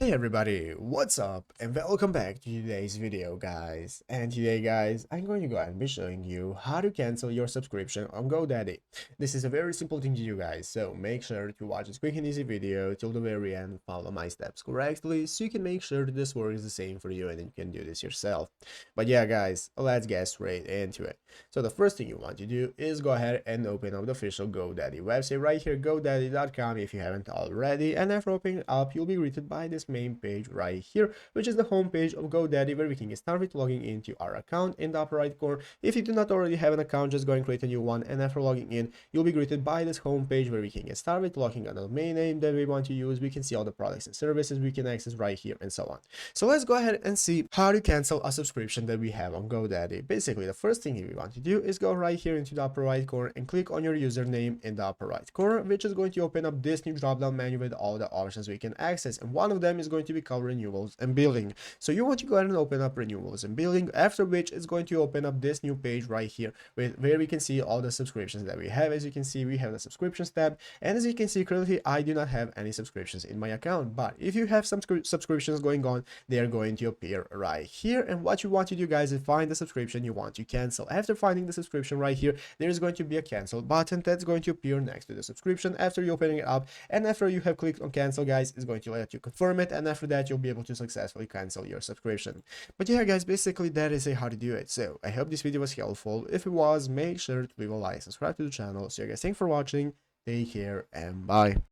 Hey everybody, what's up and welcome back to today's video guys. And today guys, I'm going to go ahead and be showing you how to cancel your subscription on GoDaddy. This is a very simple thing to do guys, so make sure to watch this quick and easy video till the very end, follow my steps correctly so you can make sure that this works the same for you and you can do this yourself. But yeah guys, let's get straight into it. So the first thing you want to do is go ahead and open up the official GoDaddy website right here, godaddy.com if you haven't already, and after opening it up, you'll be greeted by this main page right here, which is the home page of GoDaddy, where we can get started with logging into our account in the upper right corner. If you do not already have an account, just go and create a new one, and after logging in, you'll be greeted by this home page where we can get started with logging on the domain name that we want to use. We can see all the products and services we can access right here and so on. So let's go ahead and see how to cancel a subscription that we have on GoDaddy. Basically, the first thing we want to do is go right here into the upper right corner and click on your username in the upper right corner, which is going to open up this new drop down menu with all the options we can access, and one of them is going to be called renewals and billing. So you want to go ahead and open up renewals and billing, after which it's going to open up this new page right here with where we can see all the subscriptions that we have. As you can see, we have the subscriptions tab, and as you can see, currently I do not have any subscriptions in my account, but if you have some subscriptions going on, they are going to appear right here. And what you want to do guys is find the subscription you want to cancel. After finding the subscription right here, there is going to be a cancel button that's going to appear next to the subscription after you opening it up, and after you have clicked on cancel guys, it's going to let you confirm it, and after that you'll be able to successfully cancel your subscription. But yeah guys, basically that is how to do it. So I hope this video was helpful. If it was, make sure to leave a like, subscribe to the channel. So yeah guys, thanks for watching, take care and bye.